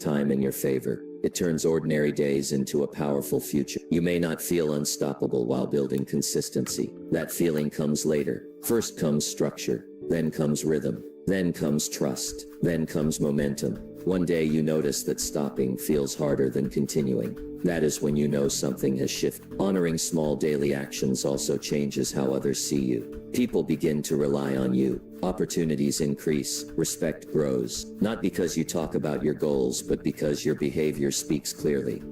time in your favor. It turns ordinary days into a powerful future. You may not feel unstoppable while building consistency. That feeling comes later. First comes structure, then comes rhythm, then comes trust, then comes momentum. One day you notice that stopping feels harder than continuing. That is when you know something has shifted. Honoring small daily actions also changes how others see you. People begin to rely on you. Opportunities increase, respect grows, not because you talk about your goals, but because your behavior speaks clearly.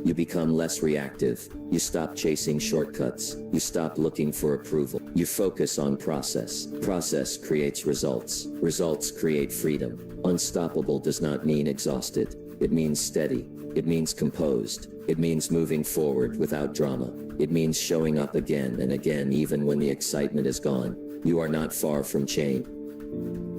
You become less reactive. You stop chasing shortcuts. You stop looking for approval. You focus on process. Process creates results. Results create freedom. Unstoppable does not mean exhausted. It means steady. It means composed. It means moving forward without drama. It means showing up again and again even when the excitement is gone. You are not far from change.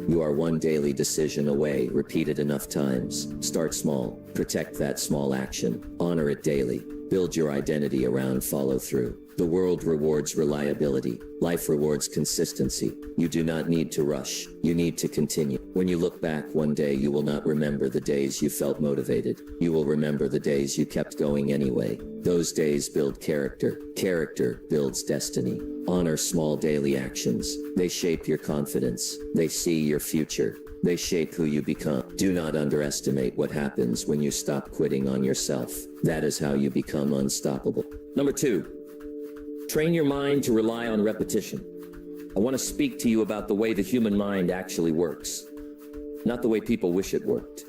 You are one daily decision away, repeated enough times. Start small. Protect that small action. Honor it daily. Build your identity around follow through. The world rewards reliability. Life rewards consistency. You do not need to rush. You need to continue. When you look back one day, you will not remember the days you felt motivated. You will remember the days you kept going anyway. Those days build character. Character builds destiny. Honor small daily actions. They shape your confidence. They see your future. They shape who you become. Do not underestimate what happens when you stop quitting on yourself. That is how you become unstoppable. Number 2, train your mind to rely on repetition. I want to speak to you about the way the human mind actually works, not the way people wish it worked.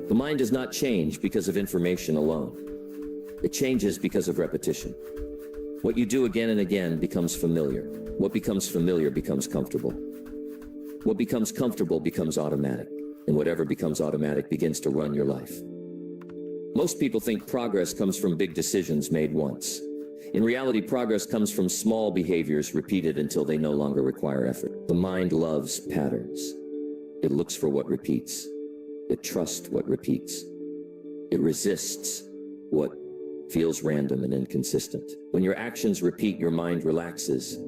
The mind does not change because of information alone. It changes because of repetition. What you do again and again becomes familiar. What becomes familiar becomes comfortable. What becomes comfortable becomes automatic, and whatever becomes automatic begins to run your life. Most people think progress comes from big decisions made once. In reality, progress comes from small behaviors repeated until they no longer require effort. The mind loves patterns. It looks for what repeats. It trusts what repeats. It resists what feels random and inconsistent. When your actions repeat, your mind relaxes.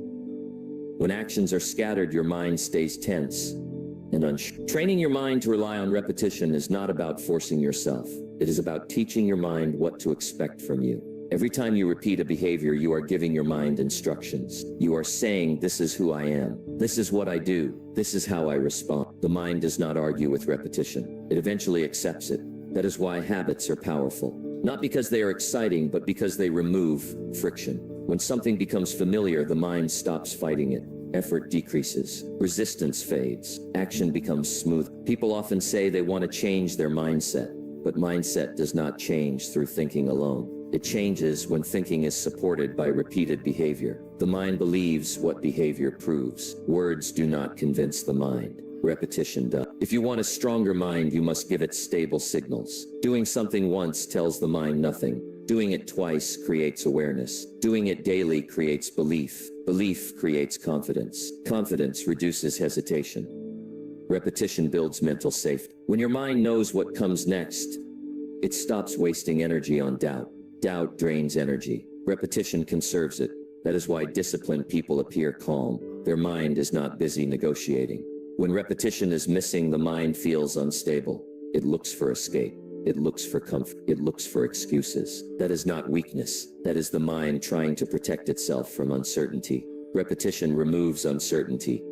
When actions are scattered, your mind stays tense and unsure. Training your mind to rely on repetition is not about forcing yourself. It is about teaching your mind what to expect from you. Every time you repeat a behavior, you are giving your mind instructions. You are saying, this is who I am. This is what I do. This is how I respond. The mind does not argue with repetition. It eventually accepts it. That is why habits are powerful. Not because they are exciting, but because they remove friction. When something becomes familiar, the mind stops fighting it. Effort decreases. Resistance fades. Action becomes smooth. People often say they want to change their mindset, but mindset does not change through thinking alone. It changes when thinking is supported by repeated behavior. The mind believes what behavior proves. Words do not convince the mind. Repetition does. If you want a stronger mind, you must give it stable signals. Doing something once tells the mind nothing. Doing it twice creates awareness. Doing it daily creates belief. Belief creates confidence. Confidence reduces hesitation. Repetition builds mental safety. When your mind knows what comes next, it stops wasting energy on doubt. Doubt drains energy. Repetition conserves it. That is why disciplined people appear calm. Their mind is not busy negotiating. When repetition is missing, the mind feels unstable. It looks for escape. It looks for comfort. It looks for excuses. That is not weakness. That is the mind trying to protect itself from uncertainty. Repetition removes uncertainty.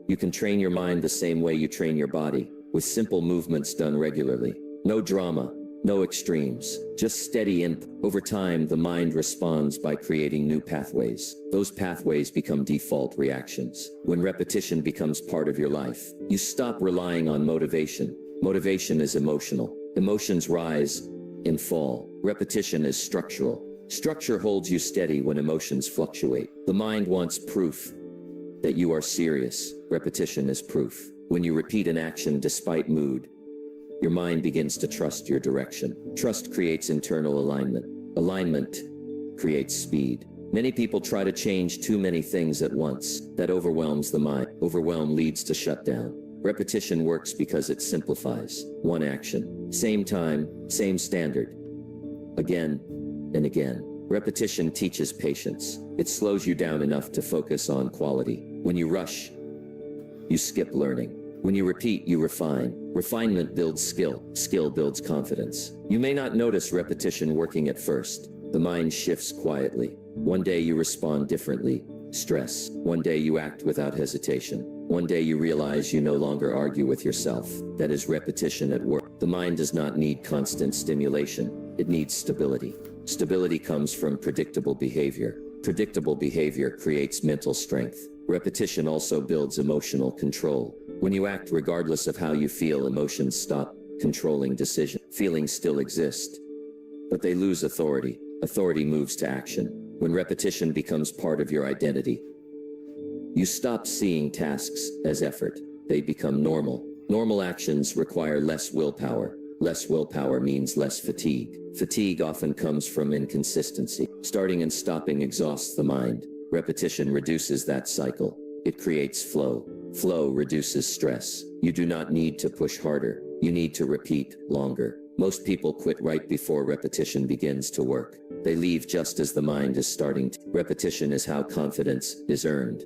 You can train your mind the same way you train your body, with simple movements done regularly. No drama. No extremes, just steady input. Over time, the mind responds by creating new pathways. Those pathways become default reactions. When repetition becomes part of your life, you stop relying on motivation. Motivation is emotional. Emotions rise and fall. Repetition is structural. Structure holds you steady when emotions fluctuate. The mind wants proof that you are serious. Repetition is proof. When you repeat an action despite mood, your mind begins to trust your direction. Trust creates internal alignment. Alignment creates speed. Many people try to change too many things at once. That overwhelms the mind. Overwhelm leads to shutdown. Repetition works because it simplifies. One action, same time, same standard. Again and again. Repetition teaches patience. It slows you down enough to focus on quality. When you rush, you skip learning. When you repeat, you refine. Refinement builds skill. Skill builds confidence. You may not notice repetition working at first. The mind shifts quietly. One day you respond differently. Stress. One day you act without hesitation. One day you realize you no longer argue with yourself. That is repetition at work. The mind does not need constant stimulation. It needs stability. Stability comes from predictable behavior. Predictable behavior creates mental strength. Repetition also builds emotional control. When you act regardless of how you feel, emotions stop controlling decision. Feelings still exist, but they lose authority. Authority moves to action. When repetition becomes part of your identity, you stop seeing tasks as effort. They become normal. Normal actions require less willpower. Less willpower means less fatigue. Fatigue often comes from inconsistency. Starting and stopping exhausts the mind. Repetition reduces that cycle. It creates flow. Flow reduces stress. You do not need to push harder. You need to repeat longer. Most people quit right before repetition begins to work. They leave just as the mind is starting to. Repetition is how confidence is earned,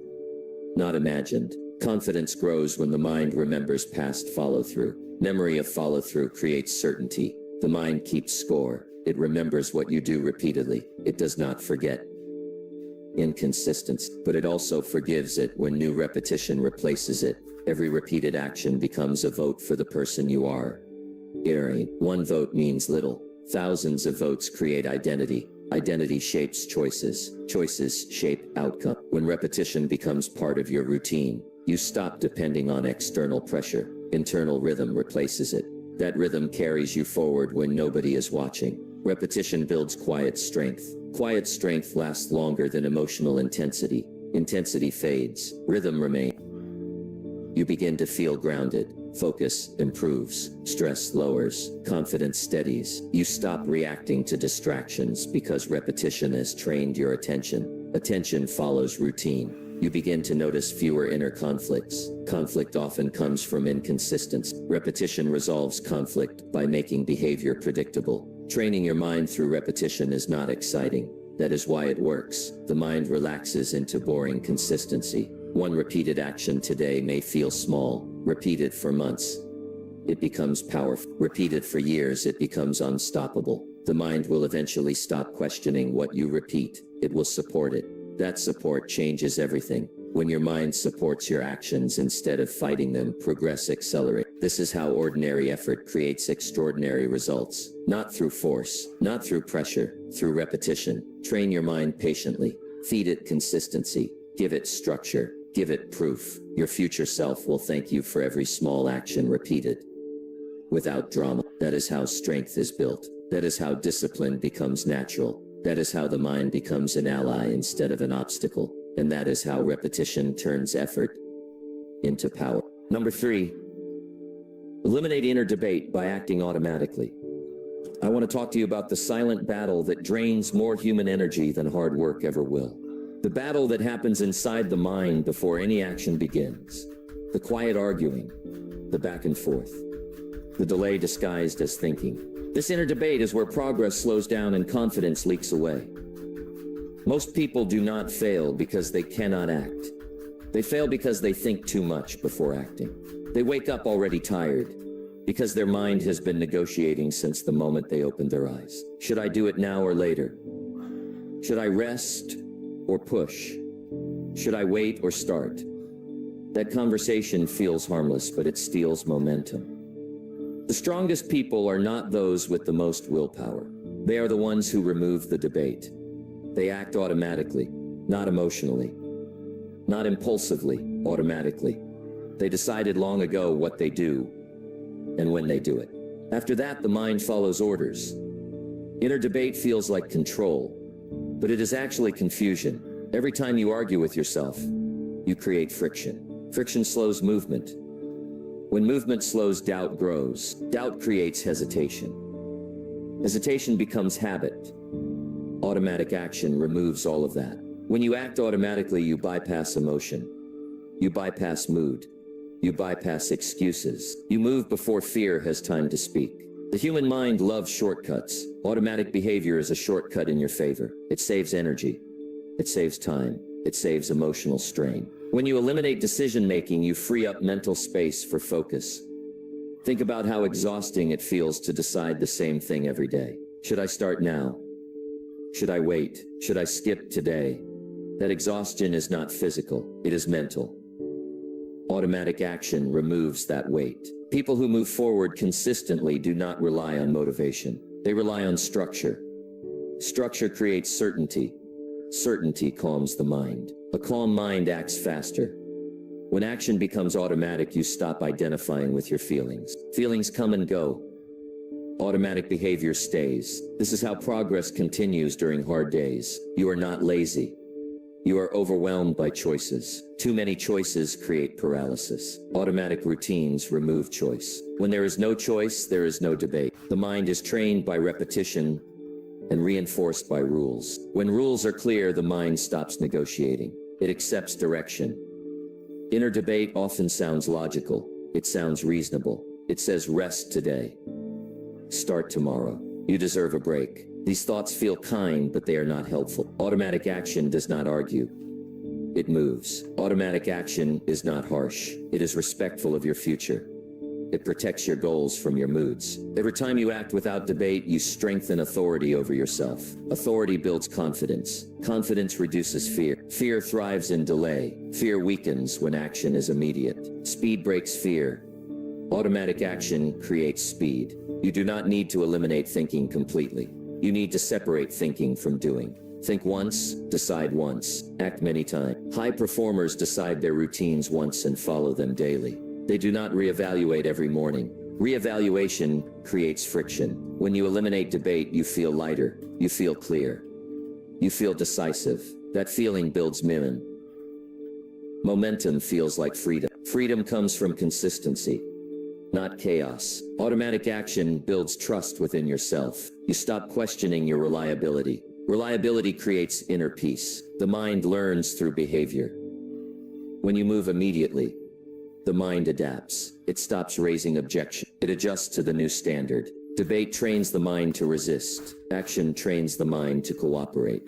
not imagined. Confidence grows when the mind remembers past follow-through. Memory of follow-through creates certainty. The mind keeps score. It remembers what you do repeatedly. It does not forget inconsistency, but it also forgives it when new repetition replaces it. Every repeated action becomes a vote for the person you are. One vote means little. Thousands of votes create identity. Identity shapes choices. Choices shape outcome. When repetition becomes part of your routine, you stop depending on external pressure. Internal rhythm replaces it. That rhythm carries you forward when nobody is watching. Repetition builds quiet strength. Quiet strength lasts longer than emotional intensity. Intensity fades. Rhythm remains. You begin to feel grounded. Focus improves. Stress lowers. Confidence steadies. You stop reacting to distractions because repetition has trained your attention. Attention follows routine. You begin to notice fewer inner conflicts. Conflict often comes from inconsistency. Repetition resolves conflict by making behavior predictable. Training your mind through repetition is not exciting. That is why it works. The mind relaxes into boring consistency. One repeated action today may feel small. Repeated for months, it becomes powerful. Repeated for years, it becomes unstoppable. The mind will eventually stop questioning what you repeat. It will support it. That support changes everything. When your mind supports your actions instead of fighting them, progress accelerates. This is how ordinary effort creates extraordinary results. Not through force, not through pressure, through repetition. Train your mind patiently. Feed it consistency. Give it structure. Give it proof. Your future self will thank you for every small action repeated without drama. That is how strength is built. That is how discipline becomes natural. That is how the mind becomes an ally instead of an obstacle. And that is how repetition turns effort into power. Number 3, eliminate inner debate by acting automatically. I want to talk to you about the silent battle that drains more human energy than hard work ever will. The battle that happens inside the mind before any action begins. The quiet arguing, the back and forth, the delay disguised as thinking. This inner debate is where progress slows down and confidence leaks away. Most people do not fail because they cannot act. They fail because they think too much before acting. They wake up already tired because their mind has been negotiating since the moment they opened their eyes. Should I do it now or later? Should I rest or push? Should I wait or start? That conversation feels harmless, but it steals momentum. The strongest people are not those with the most willpower. They are the ones who remove the debate. They act automatically, not emotionally, not impulsively, automatically. They decided long ago what they do and when they do it. After that, the mind follows orders. Inner debate feels like control, but it is actually confusion. Every time you argue with yourself, you create friction. Friction slows movement. When movement slows, doubt grows. Doubt creates hesitation. Hesitation becomes habit. Automatic action removes all of that. When you act automatically, you bypass emotion. You bypass mood. You bypass excuses. You move before fear has time to speak. The human mind loves shortcuts. Automatic behavior is a shortcut in your favor. It saves energy. It saves time. It saves emotional strain. When you eliminate decision-making, you free up mental space for focus. Think about how exhausting it feels to decide the same thing every day. Should I start now? Should I wait? Should I skip today? That exhaustion is not physical, it is mental. Automatic action removes that weight. People who move forward consistently do not rely on motivation. They rely on structure. Structure creates certainty. Certainty calms the mind. A calm mind acts faster. When action becomes automatic, you stop identifying with your feelings. Feelings come and go. Automatic behavior stays. This is how progress continues during hard days. You are not lazy. You are overwhelmed by choices. Too many choices create paralysis. Automatic routines remove choice. When there is no choice, there is no debate. The mind is trained by repetition and reinforced by rules. When rules are clear, the mind stops negotiating. It accepts direction. Inner debate often sounds logical. It sounds reasonable. It says rest today. Start tomorrow. You deserve a break. These thoughts feel kind, but they are not helpful. Automatic action does not argue. It moves. Automatic action is not harsh. It is respectful of your future. It protects your goals from your moods. Every time you act without debate, you strengthen authority over yourself. Authority builds confidence. Confidence reduces fear. Fear thrives in delay. Fear weakens when action is immediate. Speed breaks fear. Automatic action creates speed. You do not need to eliminate thinking completely. You need to separate thinking from doing. Think once, decide once, act many times. High performers decide their routines once and follow them daily. They do not reevaluate every morning. Reevaluation creates friction. When you eliminate debate, you feel lighter. You feel clear. You feel decisive. That feeling builds momentum. Momentum feels like freedom. Freedom comes from consistency, not chaos. Automatic action builds trust within yourself. You stop questioning your reliability. Reliability creates inner peace. The mind learns through behavior. When you move immediately, the mind adapts. It stops raising objection. It adjusts to the new standard. Debate trains the mind to resist. Action trains the mind to cooperate.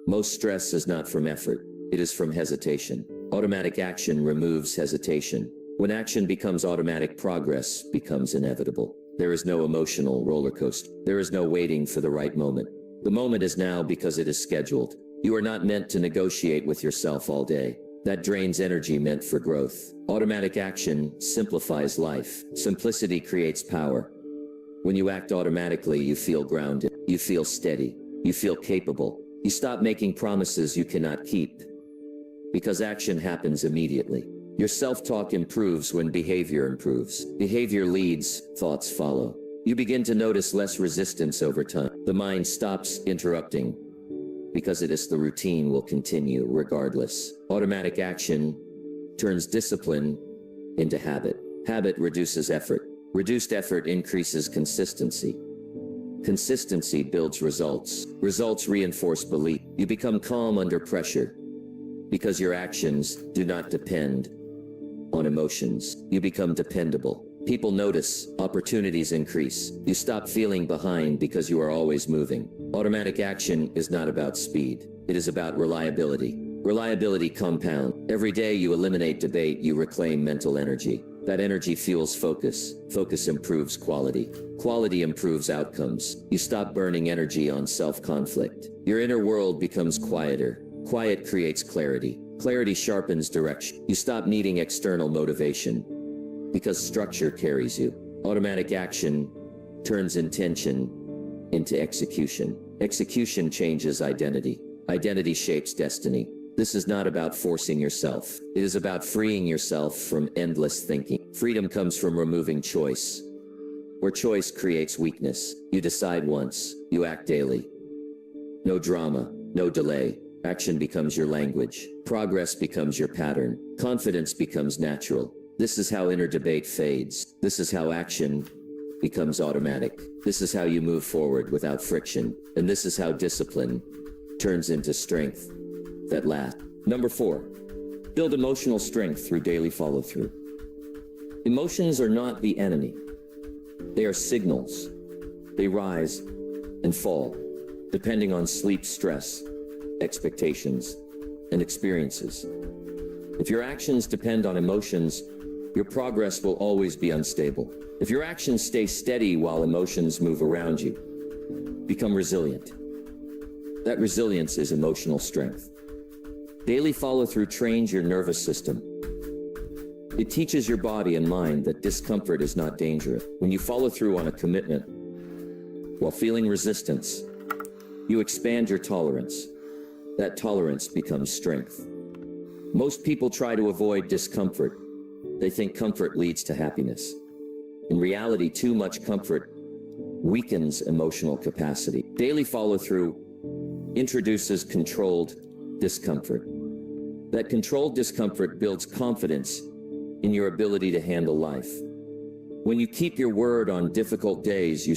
Most stress is not from effort. It is from hesitation. Automatic action removes hesitation. When action becomes automatic, progress becomes inevitable. There is no emotional roller coaster. There is no waiting for the right moment. The moment is now because it is scheduled. You are not meant to negotiate with yourself all day. That drains energy meant for growth. Automatic action simplifies life. Simplicity creates power. When you act automatically, you feel grounded. You feel steady. You feel capable. You stop making promises you cannot keep. Because action happens immediately. Your self-talk improves when behavior improves. Behavior leads, thoughts follow. You begin to notice less resistance over time. The mind stops interrupting because it is the routine will continue regardless. Automatic action turns discipline into habit. Habit reduces effort. Reduced effort increases consistency. Consistency builds results. Results reinforce belief. You become calm under pressure because your actions do not depend on emotions. You become dependable. People notice, opportunities increase. You stop feeling behind because you are always moving. Automatic action is not about speed. It is about reliability. Reliability compounds. Every day you eliminate debate, you reclaim mental energy. That energy fuels focus. Focus improves quality. Quality improves outcomes. You stop burning energy on self-conflict. Your inner world becomes quieter. Quiet creates clarity. Clarity sharpens direction. You stop needing external motivation because structure carries you. Automatic action turns intention into execution. Execution changes identity. Identity shapes destiny. This is not about forcing yourself. It is about freeing yourself from endless thinking. Freedom comes from removing choice. Where choice creates weakness, you decide once, you act daily. No drama, no delay. Action becomes your language. Progress becomes your pattern. Confidence becomes natural. This is how inner debate fades. This is how action becomes automatic. This is how you move forward without friction. And this is how discipline turns into strength that lasts. Number 4, build emotional strength through daily follow-through. Emotions are not the enemy. They are signals. They rise and fall, depending on sleep, stress, expectations, and experiences. If your actions depend on emotions, your progress will always be unstable. If your actions stay steady while emotions move around you, become resilient. That resilience is emotional strength. Daily follow-through trains your nervous system. It teaches your body and mind that discomfort is not dangerous. When you follow through on a commitment, while feeling resistance, you expand your tolerance. That tolerance becomes strength. Most people try to avoid discomfort. They think comfort leads to happiness. In reality, too much comfort weakens emotional capacity. Daily follow-through introduces controlled discomfort. That controlled discomfort builds confidence in your ability to handle life. When you keep your word on difficult days, you